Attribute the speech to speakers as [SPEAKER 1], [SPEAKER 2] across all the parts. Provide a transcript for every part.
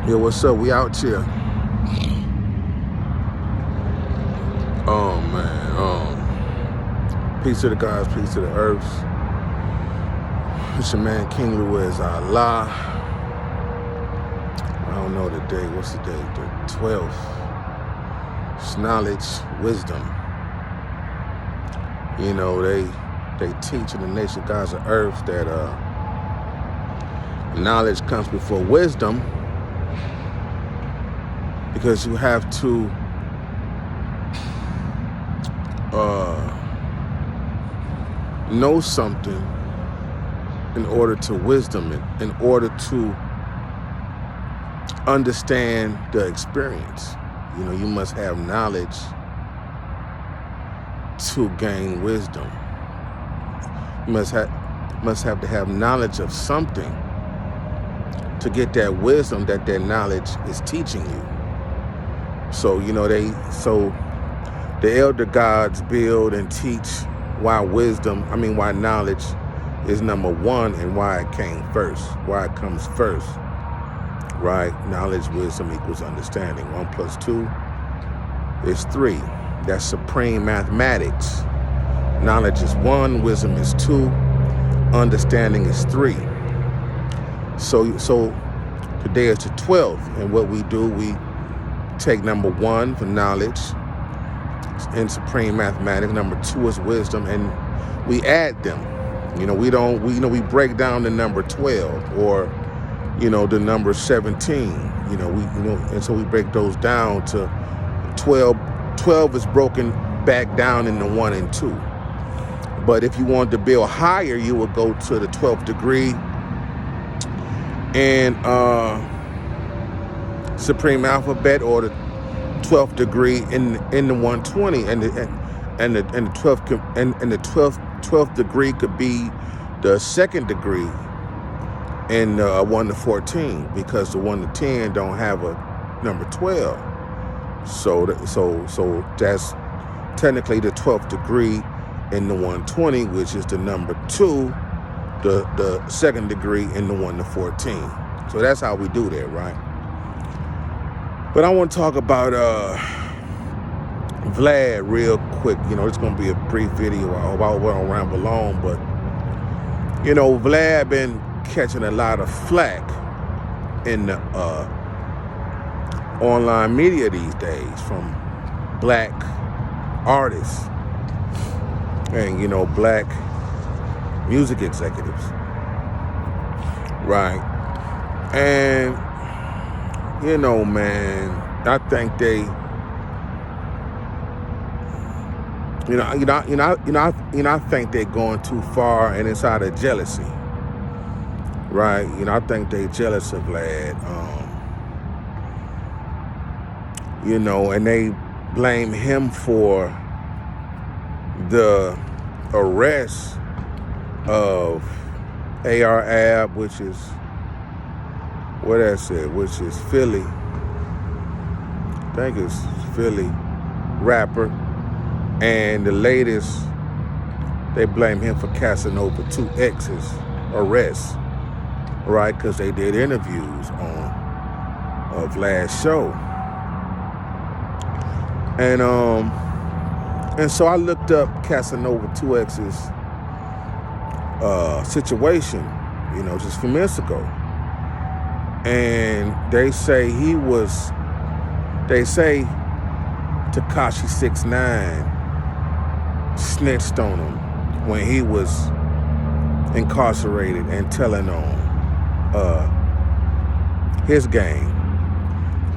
[SPEAKER 1] Yo, what's up? We out here. Oh man. Peace to the gods, peace to the earths. It's your man King Louis Allah. I don't know the day. What's the day? The 12th. It's knowledge, wisdom. You know, they teach in the nation gods of earth that knowledge comes before wisdom, because you have to know something in order to wisdom it, in order to understand the experience. You know, you must have knowledge to gain wisdom. You must have to have knowledge of something to get that wisdom that knowledge is teaching you. So, you know, the elder gods build and teach why knowledge is number one and why it came first, why it comes first, right? Knowledge, wisdom equals understanding. 1 + 2 is 3. That's supreme mathematics. Knowledge is 1, wisdom is 2, understanding is 3. So today is the 12th, and what we do, we take number 1 for knowledge in supreme mathematics, number 2 is wisdom, and we add them. You know, we break down the number 12 or, you know, the number 17. And so we break those down to 12. 12 is broken back down into 1 and 2. But if you wanted to build higher, you would go to the 12th degree and supreme alphabet, or the 12th degree in the 120, and the 12th degree could be the 2nd degree in 1 to 14, because the 1 to 10 don't have a number 12. So that's technically the 12th degree in the 120, which is the number 2, the 2nd degree in the 1 to 14. So that's how we do that, right? But I want to talk about Vlad real quick. You know, it's going to be a brief video. I hope I won't ramble on, but you know, Vlad been catching a lot of flack in the online media these days from black artists and, you know, black music executives, right? And you know, man, I think they, I think they're going too far, and it's out of jealousy, right? You know, I think they jealous of Vlad, you know, and they blame him for the arrest of AR Ab, which is Philly. I think it's Philly rapper. And the latest, they blame him for Casanova 2X's arrest, right? Because they did interviews on Vlad's show. And so I looked up Casanova 2X's situation, you know, just a few minutes ago. And they say Tekashi 6ix9ine snitched on him when he was incarcerated and telling on his gang.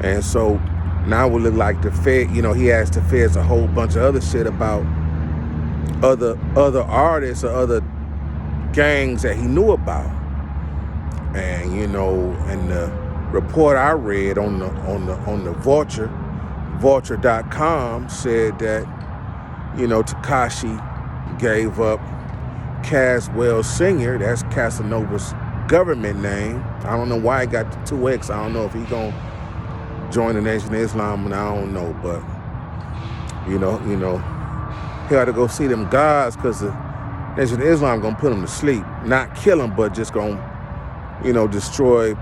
[SPEAKER 1] And so now it would look like the Fed, you know, he asked the feds a whole bunch of other shit about other artists or other gangs that he knew about. And, you know, and the report I read on the vulture.com said that, you know, Tekashi gave up Caswell Sr., that's Casanova's government name. I don't know why he got the 2X. I don't know if he gonna join the Nation of Islam, and I don't know, but you know, he ought to go see them gods, because the Nation of Islam gonna put him to sleep, not kill him, but just gonna, you know, destroy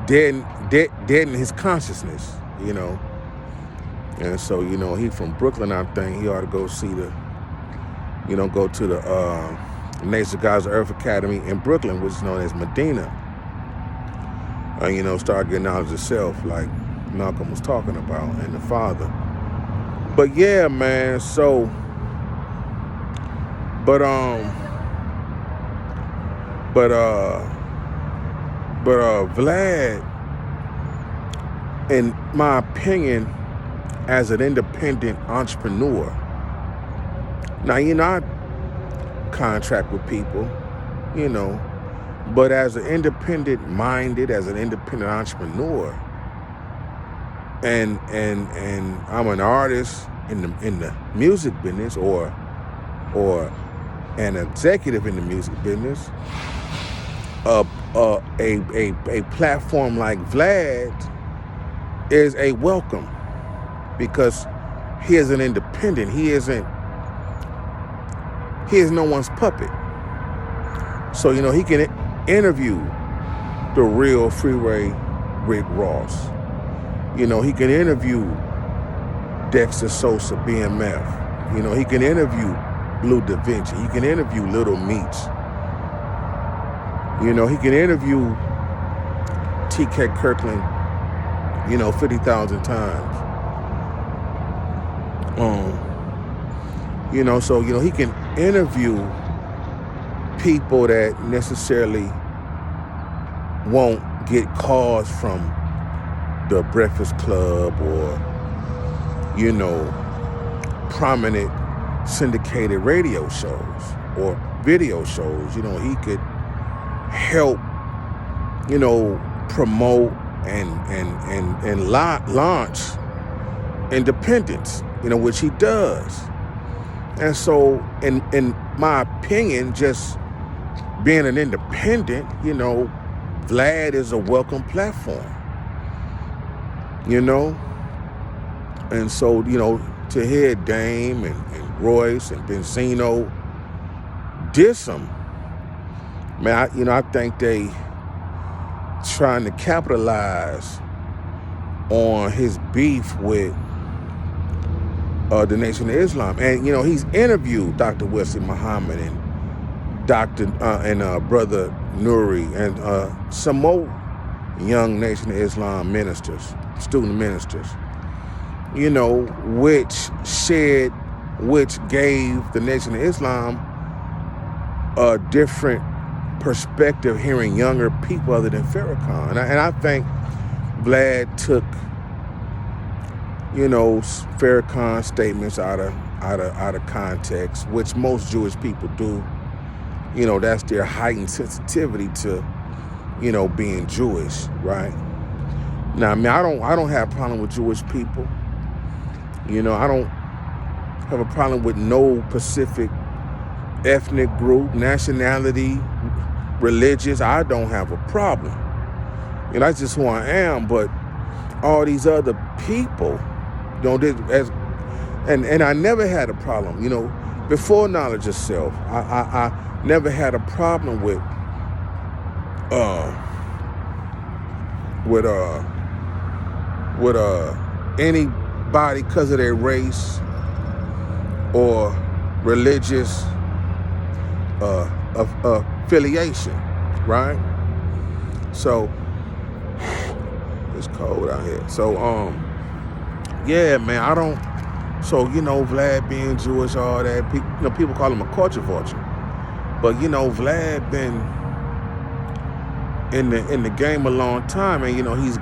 [SPEAKER 1] deaden his consciousness, you know. And so, you know, he from Brooklyn, I think. He ought to go see go to the Nation of God's Earth Academy in Brooklyn, which is known as Medina. Start getting knowledge of self, like Malcolm was talking about, and the Father. But yeah, man, so, but Vlad, in my opinion, as an independent entrepreneur, now, I contract with people, but as an independent-minded, as an independent entrepreneur, and I'm an artist in the music business, or an executive in the music business, a platform like Vlad is a welcome, because he is an independent. He is no one's puppet. So, he can interview the real Freeway Rick Ross. He can interview Dexter Sosa, BMF. He can interview Blue Da Vinci. He can interview Little Meech. He can interview T.K. Kirkland, 50,000 times. So, he can interview people that necessarily won't get calls from the Breakfast Club or, prominent syndicated radio shows or video shows. He could help, promote and launch independence, which he does. And so, in my opinion, just being an independent, Vlad is a welcome platform, And so, to hear Dame and Royce and Benzino diss him, man, I think they trying to capitalize on his beef with the Nation of Islam. And, he's interviewed Dr. Wesley Muhammad and Brother Nuri and some more young Nation of Islam ministers, student ministers, which gave the Nation of Islam a different perspective, hearing younger people other than Farrakhan. And I think Vlad took, Farrakhan's statements out of context, which most Jewish people do. That's their heightened sensitivity to, being Jewish, right? Now, I mean, I don't have a problem with Jewish people. I don't have a problem with no specific ethnic group, nationality, religious. I don't have a problem. That's just who I am. But all these other people, and I never had a problem. Before knowledge of self, I never had a problem with anybody because of their race or religious affiliation, right? So it's cold out here. So yeah, man, I don't. So Vlad being Jewish, all that, people call him a culture vulture, but Vlad been in the game a long time, and he's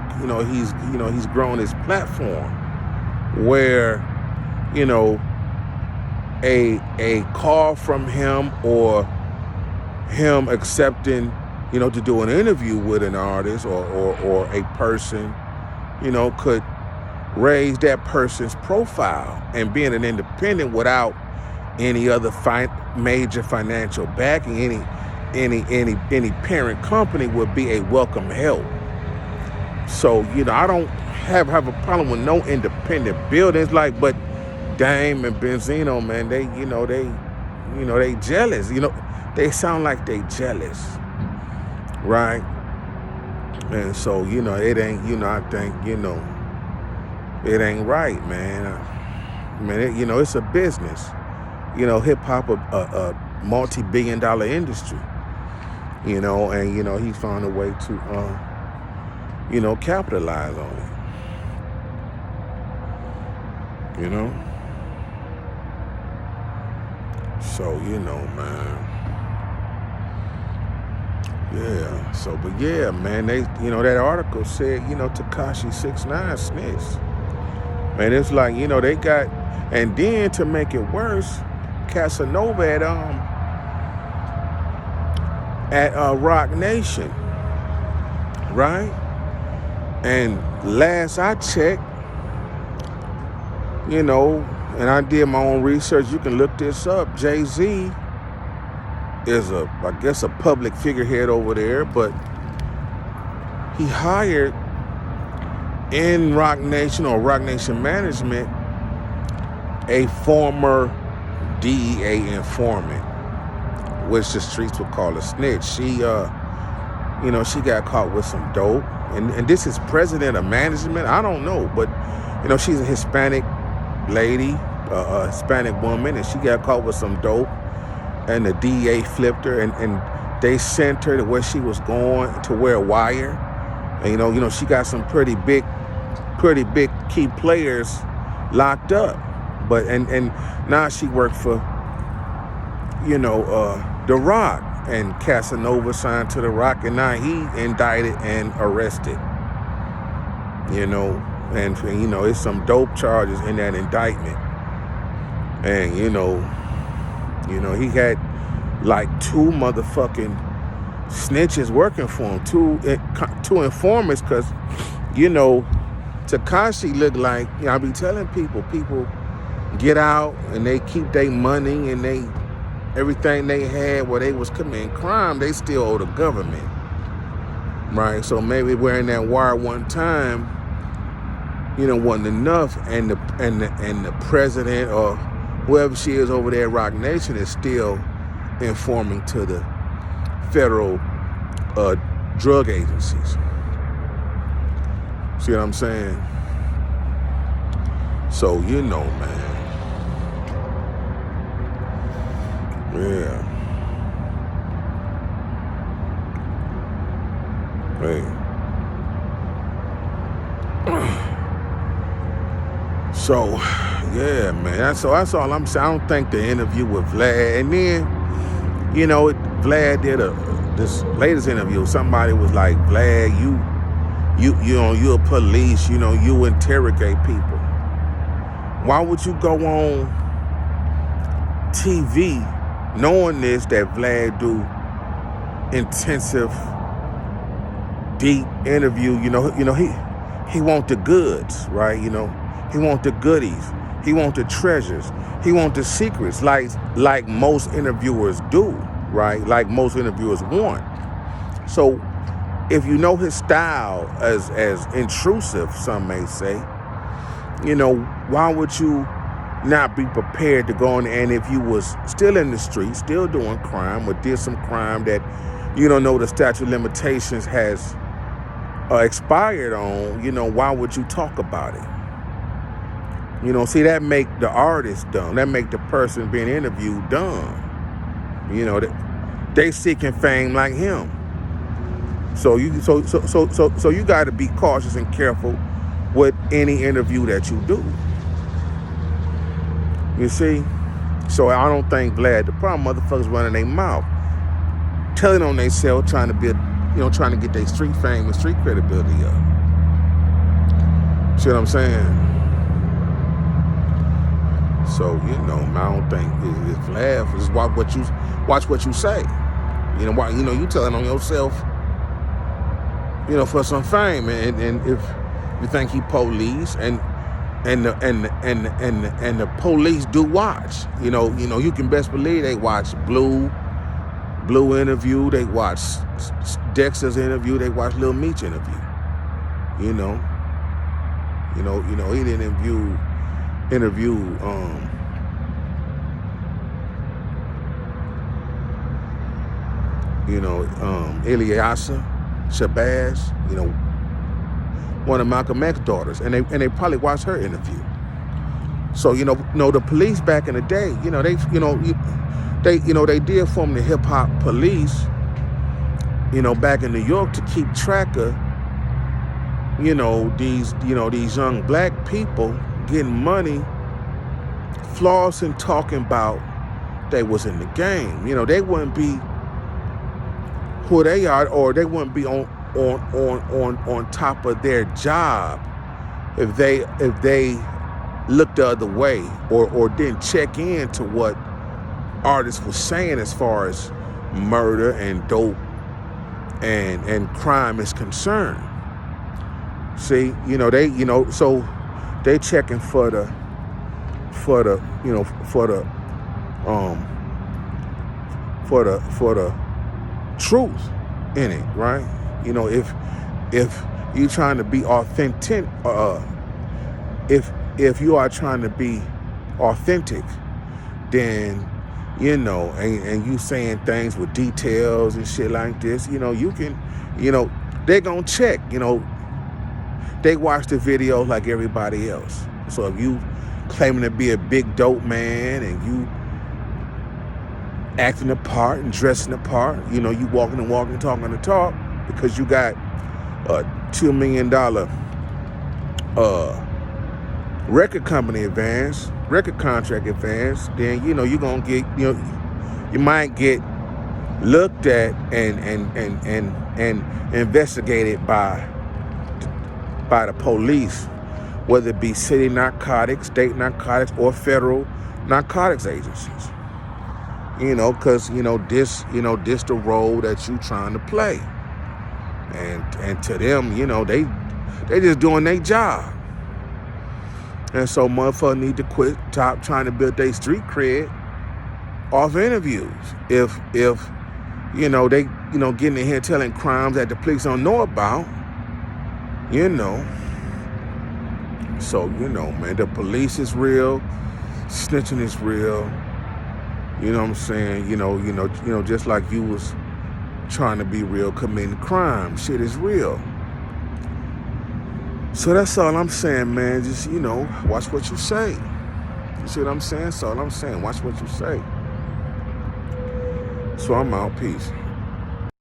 [SPEAKER 1] grown his platform where a call from him or him accepting to do an interview with an artist or a person could raise that person's profile, and being an independent without any other major financial backing, any parent company would be a welcome help. So I don't have a problem with no independent buildings, but Dame and Benzino, man, they jealous. They sound like they jealous, right? And so, it ain't, I think, it ain't right, man. It's a business. Hip hop, a multi-billion-dollar industry. And he found a way to, capitalize on it. So, man. Yeah. So, but yeah, man, they, that article said, Tekashi 6ix9ine snitched. Man, it's like, they got, and then to make it worse, Casanova at Rock Nation, right? And last I checked, and I did my own research, you can look this up, Jay-Z is I guess a public figurehead over there, but he hired in Rock Nation or Rock Nation management a former DEA informant, which the streets would call a snitch. She she got caught with some dope, and this is president of management, I don't know, but she's a Hispanic lady, a Hispanic woman, and she got caught with some dope, and the DEA flipped her, and they sent her to where she was going to wear a wire, and she got some pretty big key players locked up, but and now she worked for The Rock, and Casanova signed to The Rock, and now he indicted and arrested, and it's some dope charges in that indictment, and he had like 2 motherfucking snitches working for him, two informants, because Tekashi looked like, I be telling people get out and they keep their money and everything they had where they was committing crime, they still owe the government, right? So maybe wearing that wire one time, wasn't enough, and the president or whoever she is over there at Rock Nation is still informing to the federal drug agencies. See what I'm saying? So, man. Yeah. Hey. So, yeah, man. That's all I'm saying. I don't think the interview with Vlad, and then, Vlad did this latest interview. Somebody was like, Vlad, you're police, you interrogate people. Why would you go on TV knowing this, that Vlad do intensive, deep interview? He want the goods, right? He want the goodies. He want the treasures. He want the secrets, like most interviewers do, right? Like most interviewers want. So if you know his style as intrusive, some may say, why would you not be prepared to go on? And if you was still in the street, still doing crime, or did some crime that you don't know the statute of limitations has expired on, why would you talk about it? See, that make the artist dumb. That make the person being interviewed dumb. They seeking fame like him. So you got to be cautious and careful with any interview that you do. You see? So I don't think Vlad, the problem, motherfuckers running their mouth, telling on themselves, trying to be, trying to get their street fame and street credibility up. See what I'm saying? So, I don't think it's Vlad. Just watch what you say. You telling on yourself, for some fame, and if you think he police, and the police do watch, you can best believe they watch Blue interview, they watch Dexter's interview, they watch Lil Meech interview. He didn't interview Ilyasa Shabazz, one of Malcolm X's daughters, and they probably watched her interview. So the police back in the day, they did form the hip hop police, back in New York to keep track of, these young black people getting money, flossing, talking about they was in the game. They wouldn't be who they are, or they wouldn't be on top of their job if they looked the other way or didn't check in to what artists was saying as far as murder and dope and crime is concerned. See, so they checking for the truth in it, right? If you trying to be authentic, if you are trying to be authentic, then and you saying things with details and shit like this, you can, they gonna check, they watch the video like everybody else. So if you claiming to be a big dope man and you acting the part and dressing the part, you walking and talking the talk because you got a $2 million record company advance, record contract advance, then you're gonna get, you might get looked at and investigated by the police, whether it be city narcotics, state narcotics, or federal narcotics agencies. Because this the role that you trying to play, and to them, they just doing their job. And so motherfuckers need to quit trying to build their street cred off interviews. If they getting in here telling crimes that the police don't know about, So, man, the police is real, snitching is real. You know what I'm saying? Just like you was trying to be real, committing crime, shit is real. So that's all I'm saying, man. Just, watch what you say. You see what I'm saying? That's all I'm saying. Watch what you say. So I'm out. Peace.